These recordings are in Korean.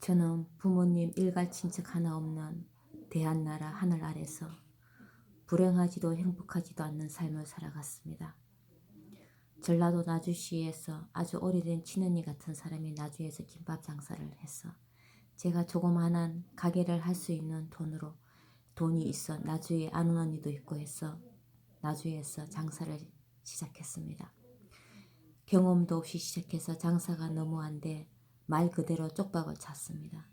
저는 부모님 일갈 친척 하나 없는 대한나라 하늘 아래서 불행하지도 행복하지도 않는 삶을 살아갔습니다. 전라도 나주시에서 아주 오래된 친언니 같은 사람이 나주에서 김밥 장사를 해서 제가 조그마한 가게를 할 수 있는 돈이 있어 나주에 아는 언니도 있고 해서 나주에서 장사를 시작했습니다. 경험도 없이 시작해서 장사가 너무 안 돼 말 그대로 쪽밥을 찼습니다.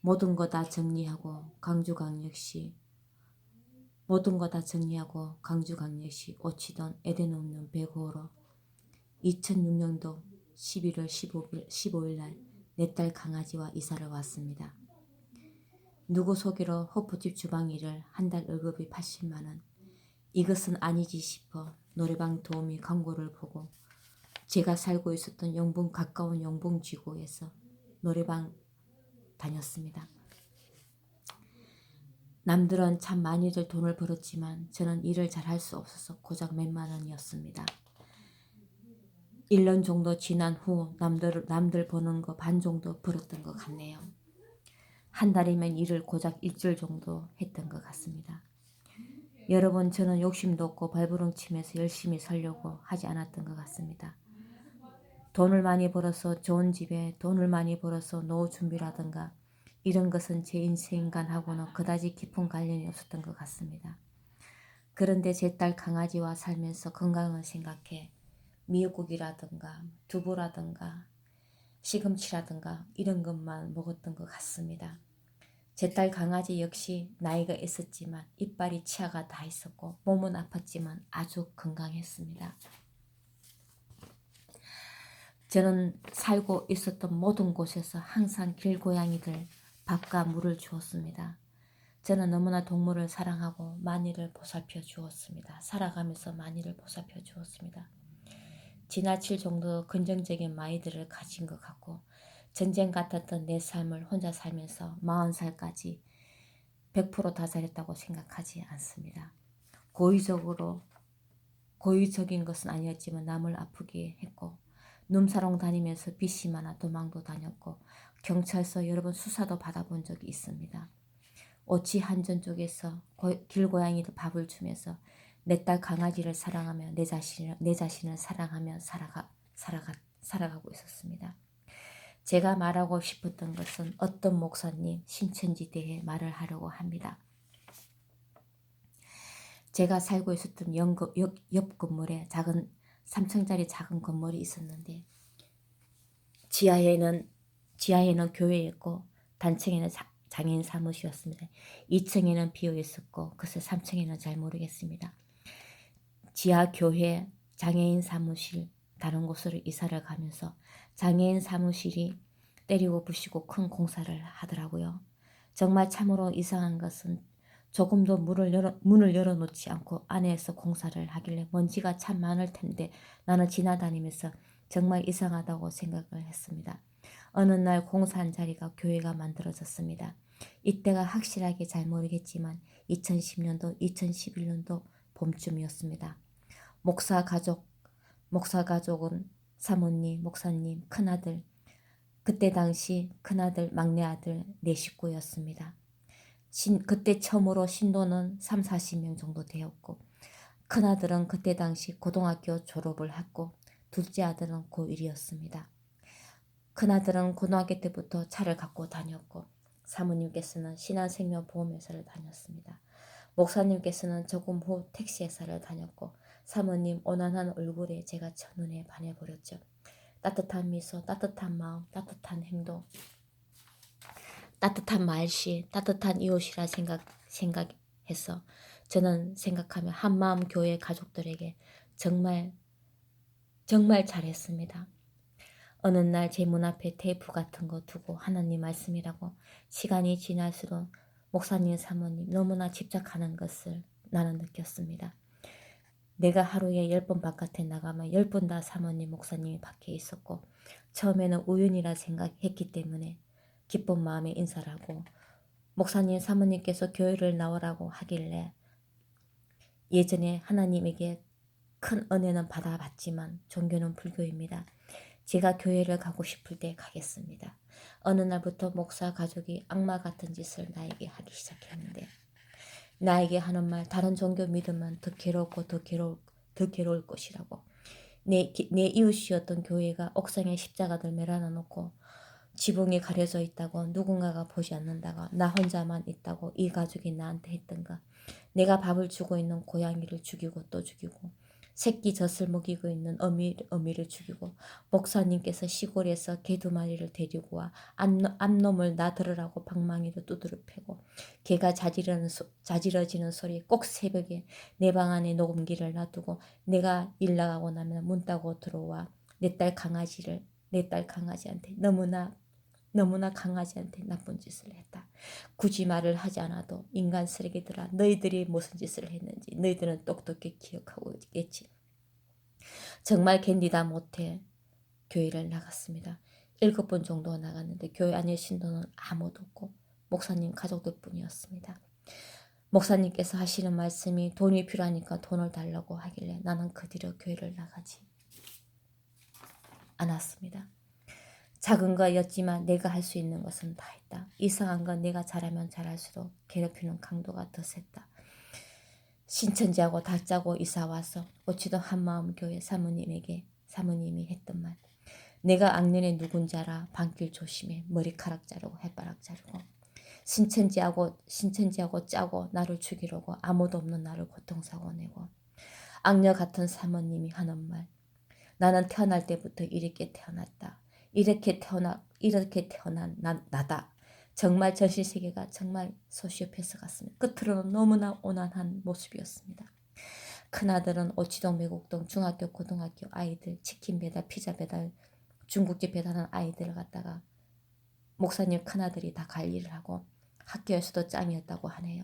모든 거 다 정리하고 광주광역시 오치동 에덴없는 배고로 2006년도 11월 15일 날 내 딸 강아지와 이사를 왔습니다. 누구 소개로 호프집 주방 일을 한 달 월급이 80만원. 이것은 아니지 싶어 노래방 도우미 광고를 보고 제가 살고 있었던 가까운 영봉지구에서 노래방 다녔습니다. 남들은 참 많이들 돈을 벌었지만 저는 일을 잘할 수 없어서 고작 몇만 원이었습니다. 1년 정도 지난 후 남들 버는 거 반 정도 벌었던 것 같네요. 한 달이면 일을 고작 일주일 정도 했던 것 같습니다. 여러분, 저는 욕심도 없고 발버둥치면서 열심히 살려고 하지 않았던 것 같습니다. 돈을 많이 벌어서 좋은 집에 돈을 많이 벌어서 노후 준비라든가 이런 것은 제 인생관하고는 그다지 깊은 관련이 없었던 것 같습니다. 그런데 제 딸 강아지와 살면서 건강을 생각해 미역국이라든가 두부라든가 시금치라든가 이런 것만 먹었던 것 같습니다. 제 딸 강아지 역시 나이가 있었지만 이빨이 치아가 다 있었고 몸은 아팠지만 아주 건강했습니다. 저는 살고 있었던 모든 곳에서 항상 길고양이들 밥과 물을 주었습니다. 저는 너무나 동물을 사랑하고 많이를 보살펴 주었습니다. 살아가면서 많이를 보살펴 주었습니다. 지나칠 정도 긍정적인 마인드를 가진 것 같고 전쟁 같았던 내 삶을 혼자 살면서 40살까지 100%다 잘했다고 생각하지 않습니다. 고의적인 것은 아니었지만 남을 아프게 했고 놈사롱 다니면서 빚이 많아 도망도 다녔고 경찰서 여러 번 수사도 받아본 적이 있습니다. 오치 한전 쪽에서 길고양이들 밥을 주면서 내 딸 강아지를 사랑하며 내 자신을 사랑하며 살아가고 있었습니다. 제가 말하고 싶었던 것은 어떤 목사님 신천지대에 말을 하려고 합니다. 제가 살고 있었던 옆 건물에 3층짜리 작은 건물이 있었는데 지하에는 교회였고 단층에는 장애인 사무실이었습니다. 2층에는 비어 있었고 그래서 3층에는 잘 모르겠습니다. 지하 교회, 장애인 사무실 다른 곳으로 이사를 가면서 장애인 사무실이 때리고 부시고 큰 공사를 하더라고요. 정말 참으로 이상한 것은 조금도 문을 열어놓지 않고 안에서 공사를 하길래 먼지가 참 많을 텐데 나는 지나다니면서 정말 이상하다고 생각을 했습니다. 어느 날 공사한 자리가 교회가 만들어졌습니다. 이때가 확실하게 잘 모르겠지만 2010년도, 2011년도 봄쯤이었습니다. 목사 가족은 사모님, 목사님, 큰아들, 그때 당시 큰아들, 막내아들 4식구였습니다. 그때 처음으로 신도는 30-40명 정도 되었고 큰아들은 그때 당시 고등학교 졸업을 했고 둘째 아들은 고1이었습니다. 큰아들은 고등학교 때부터 차를 갖고 다녔고 사모님께서는 신한생명보험회사를 다녔습니다. 목사님께서는 조금 후 택시회사를 다녔고 사모님 온화한 얼굴에 제가 첫눈에 반해버렸죠. 따뜻한 미소, 따뜻한 마음, 따뜻한 행동, 따뜻한 말씨, 따뜻한 이웃이라 생각해서 저는 생각하며 한마음 교회 가족들에게 정말 잘했습니다. 어느 날 제 문 앞에 테이프 같은 거 두고 하나님 말씀이라고 시간이 지날수록 목사님, 사모님 너무나 집착하는 것을 나는 느꼈습니다. 내가 하루에 10번 바깥에 나가면 10번 다 사모님, 목사님이 밖에 있었고 처음에는 우연이라 생각했기 때문에 기쁜 마음에 인사를 하고 목사님, 사모님께서 교회를 나오라고 하길래 예전에 하나님에게 큰 은혜는 받아봤지만 종교는 불교입니다. 제가 교회를 가고 싶을 때 가겠습니다. 어느 날부터 목사 가족이 악마 같은 짓을 나에게 하기 시작했는데 나에게 하는 말 다른 종교 믿으면 더 괴롭고 더 괴로울 것이라고. 내 이웃이었던 교회가 옥상에 십자가를 매라놔 놓고 지붕이 가려져 있다고 누군가가 보지 않는다고 나 혼자만 있다고 이 가족이 나한테 했던가. 내가 밥을 주고 있는 고양이를 죽이고 또 죽이고 새끼 젖을 먹이고 있는 어미를 죽이고 목사님께서 시골에서 개 2마리를 데리고 와 암놈을 나 들으라고 방망이로 두드려 패고 개가 자지러지는 소리 꼭 새벽에 내 방 안에 녹음기를 놔두고 내가 일 나가고 나면 문 따고 들어와 내 딸 강아지한테 너무나 강아지한테 나쁜 짓을 했다. 굳이 말을 하지 않아도 인간 쓰레기들아 너희들이 무슨 짓을 했는지 너희들은 똑똑히 기억하고 있겠지. 정말 견디다 못해 교회를 나갔습니다. 7번 정도 나갔는데 교회 안에 신도는 아무도 없고 목사님 가족들 뿐이었습니다. 목사님께서 하시는 말씀이 돈이 필요하니까 돈을 달라고 하길래 나는 그 뒤로 교회를 나가지 않았습니다. 작은 거였지만 내가 할 수 있는 것은 다 했다. 이상한 건 내가 잘하면 잘할수록 괴롭히는 강도가 더 셌다. 신천지하고 다짜고 이사와서 오치동 한마음교회 사모님이 했던 말. 내가 악년에 누군지 알아. 방길 조심해. 머리카락 자르고 햇바락 자르고. 신천지하고 짜고 나를 죽이려고 아무도 없는 나를 고통사고 내고. 악녀 같은 사모님이 하는 말. 나는 태어날 때부터 이렇게 태어났다. 이렇게 태어난 나다. 정말 전신세계가 정말 소시오패스 같습니다. 끝으로는 너무나 온화한 모습이었습니다. 큰아들은 오치동 매곡동 중학교 고등학교 아이들 치킨 배달 피자 배달 중국집 배달하는 아이들을 갖다가 목사님 큰아들이 다 관리를 하고 학교에서도 짱이었다고 하네요.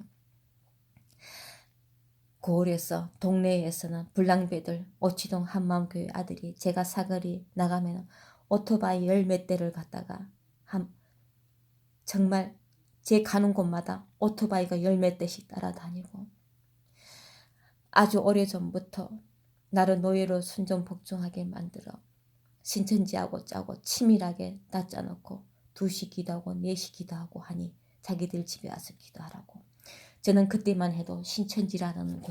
고을에서 동네에서는 불량배들 오치동 한마음교회 아들이 제가 사거리 나가면 오토바이 10몇 대를 갖다가 정말 제 가는 곳마다 오토바이가 10몇 대씩 따라다니고 아주 오래전부터 나를 노예로 순종복종하게 만들어 신천지하고 짜고 치밀하게 낮짜놓고 2시 기도하고 4시 기도하고 하니 자기들 집에 와서 기도하라고. 저는 그때만 해도 신천지라는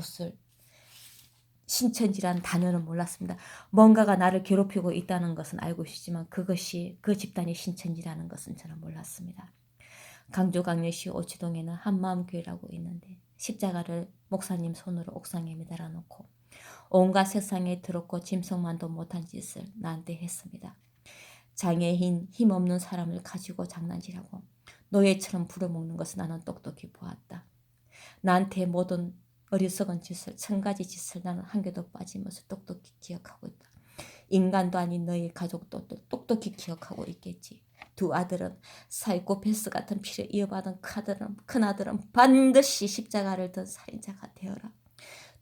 단어는 몰랐습니다. 뭔가가 나를 괴롭히고 있다는 것은 알고 있지만 그것이 그 집단이 신천지라는 것은 저는 몰랐습니다. 강주광역시 오치동에는 한마음교회라고 있는데 십자가를 목사님 손으로 옥상에 매달아 놓고 온갖 세상에 더럽고 짐승만도 못한 짓을 나한테 했습니다. 장애인 힘없는 사람을 가지고 장난질하고 노예처럼 부려먹는 것을 나는 똑똑히 보았다. 나한테 모든 어리석은 짓을 1000가지 짓을 나는 한 개도 빠지면서 똑똑히 기억하고 있다. 인간도 아닌 너희 가족도 똑똑히 기억하고 있겠지. 2 아들은 사이코패스 같은 피를 이어받은 큰아들은 반드시 십자가를 든 살인자가 되어라.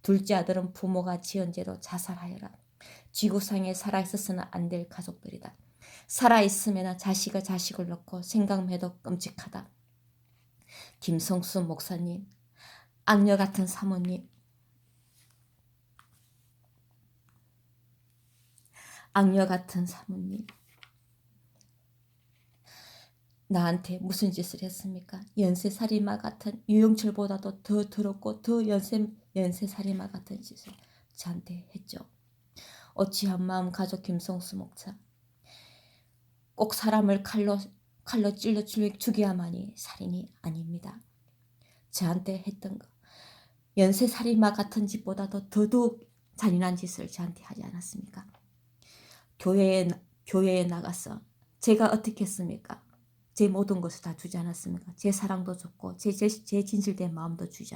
둘째 아들은 부모가 지은 죄로 자살하여라. 지구상에 살아있어서는 안 될 가족들이다. 살아있으면 자식을 낳고 생각해도 끔찍하다. 김성수 목사님, 악녀 같은 사모님, 나한테 무슨 짓을 했습니까? 연쇄살인마 같은 유영철보다도 더 더럽고 더 연쇄살인마 같은 짓을 저한테 했죠. 어찌한 마음 가족 김성수 목사. 꼭 사람을 칼로 찔러 죽여야만이 살인이 아닙니다. 저한테 했던 거. 연쇄살인마 같은 짓보다도 더더욱 잔인한 짓을 저한테 하지 않았습니까? 교회에 나가서 제가 어떻게 했습니까? 제 모든 것을 다 주지 않았습니까? 제 사랑도 줬고 제 진실된 마음도 주지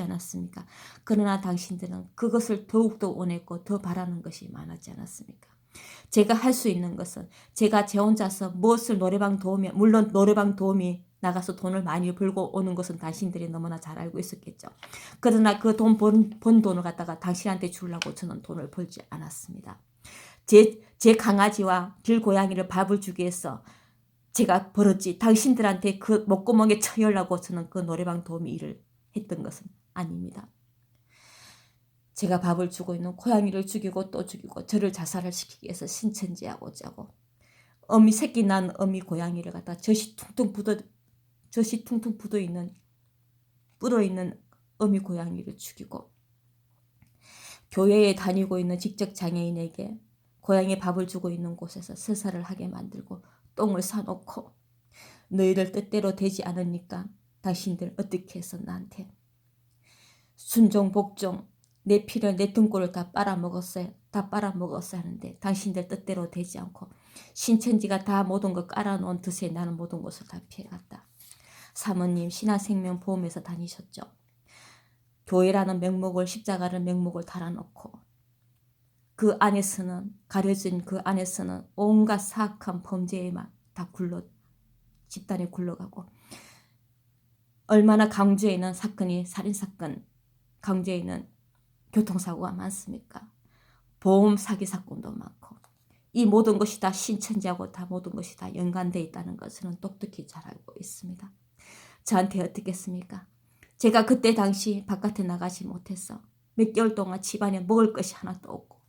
않았습니까? 그러나 당신들은 그것을 더욱더 원했고 더 바라는 것이 많았지 않았습니까? 제가 할 수 있는 것은 제가 제 혼자서 무엇을 물론 노래방 도우미 나가서 돈을 많이 벌고 오는 것은 당신들이 너무나 잘 알고 있었겠죠. 그러나 그 번 돈을 갖다가 당신한테 주려고 저는 돈을 벌지 않았습니다. 제 강아지와 길고양이를 밥을 주기 위해서 제가 벌었지 당신들한테 그 목구멍에 쳐열라고 저는 그 노래방 도우미 일을 했던 것은 아닙니다. 제가 밥을 주고 있는 고양이를 죽이고 또 죽이고 저를 자살을 시키기 위해서 신천지하고 짜고 어미 새끼 난 어미 고양이를 갖다 젖이 퉁퉁 묻어 있는 불어 있는 어미 고양이를 죽이고 교회에 다니고 있는 직접 장애인에게 고양이 밥을 주고 있는 곳에서 세살을 하게 만들고 똥을 싸놓고 너희들 뜻대로 되지 않으니까 당신들 어떻게 해서 나한테 순종 복종 내 피를 내 등골을 다 빨아먹었어요. 다 빨아먹었어야 하는데 당신들 뜻대로 되지 않고 신천지가 다 모든 거 깔아놓은 듯이 나는 모든 것을 다 피해갔다. 사모님 신한생명보험에서 다니셨죠. 교회라는 명목을 십자가를 명목을 달아놓고 그 안에서는 가려진 그 안에서는 온갖 사악한 범죄에만 다 집단에 굴러가고 얼마나 강주에는 사건이 살인사건 강주에는 교통사고가 많습니까? 보험 사기 사건도 많고 이 모든 것이 다 신천지하고 다 모든 것이 다 연관되어 있다는 것은 똑똑히 잘 알고 있습니다. 저한테 어떻겠습니까? 제가 그때 당시 바깥에 나가지 못해서 몇 개월 동안 집안에 먹을 것이 하나도 없고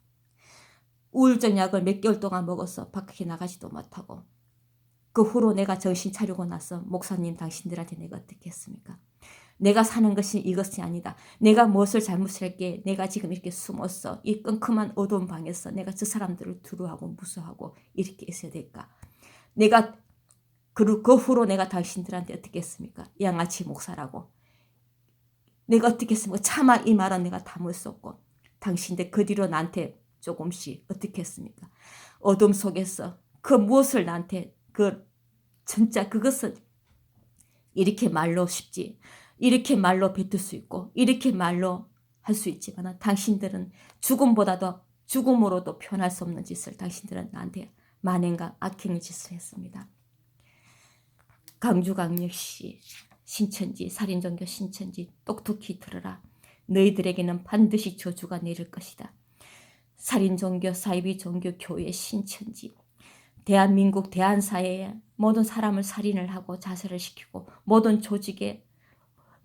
우울증 약을 몇 개월 동안 먹어서 밖에 나가지도 못하고 그 후로 내가 정신 차리고 나서 목사님 당신들한테 내가 어떻게 했습니까? 내가 사는 것이 이것이 아니다. 내가 무엇을 잘못했기에 내가 지금 이렇게 숨어서 이 끔끔한 어두운 방에서 내가 저 사람들을 두려워하고 무서워하고 이렇게 있어야 될까? 내가 그 후로 내가 당신들한테 어떻게 했습니까? 양아치 목사라고. 내가 어떻게 했습니까? 차마 이 말은 내가 담을 수 없고 당신들 그 뒤로 나한테 조금씩 어떻게 했습니까? 어둠 속에서 그 무엇을 나한테 진짜 그것은 이렇게 말로 쉽지 이렇게 말로 뱉을 수 있고 이렇게 말로 할 수 있지만 당신들은 죽음보다도 죽음으로도 표현할 수 없는 짓을 당신들은 나한테 만행과 악행의 짓을 했습니다. 강주광역시 신천지 살인종교 신천지 똑똑히 들으라. 너희들에게는 반드시 저주가 내릴 것이다. 살인종교 사이비 종교 교회 신천지 대한민국 대한사회에 모든 사람을 살인을 하고 자살을 시키고 모든 조직에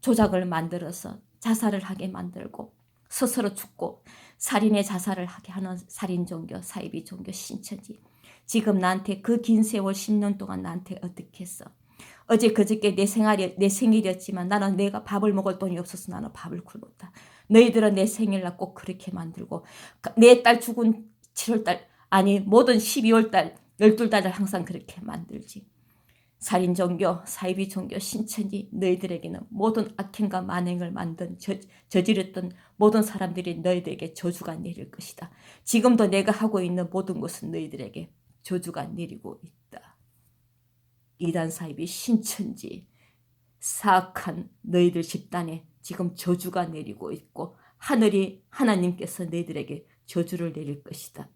조작을 만들어서 자살을 하게 만들고 스스로 죽고 살인의 자살을 하게 하는 살인종교 사이비 종교 신천지 지금 나한테 그 긴 세월 10년 동안 나한테 어떻게 했어? 어제 그저께 내 생일이었지만 나는 내가 밥을 먹을 돈이 없어서 나는 밥을 굶었다. 너희들은 내 생일날 꼭 그렇게 만들고 내 딸 죽은 7월달 아니 모든 12월달 12달을 항상 그렇게 만들지. 살인종교, 사이비종교, 신천지 너희들에게는 모든 악행과 만행을 저지르던 모든 사람들이 너희들에게 저주가 내릴 것이다. 지금도 내가 하고 있는 모든 것은 너희들에게 저주가 내리고 있다. 이단 사이비 신천지 사악한 너희들 집단에 지금 저주가 내리고 있고 하나님께서 너희들에게 저주를 내릴 것이다.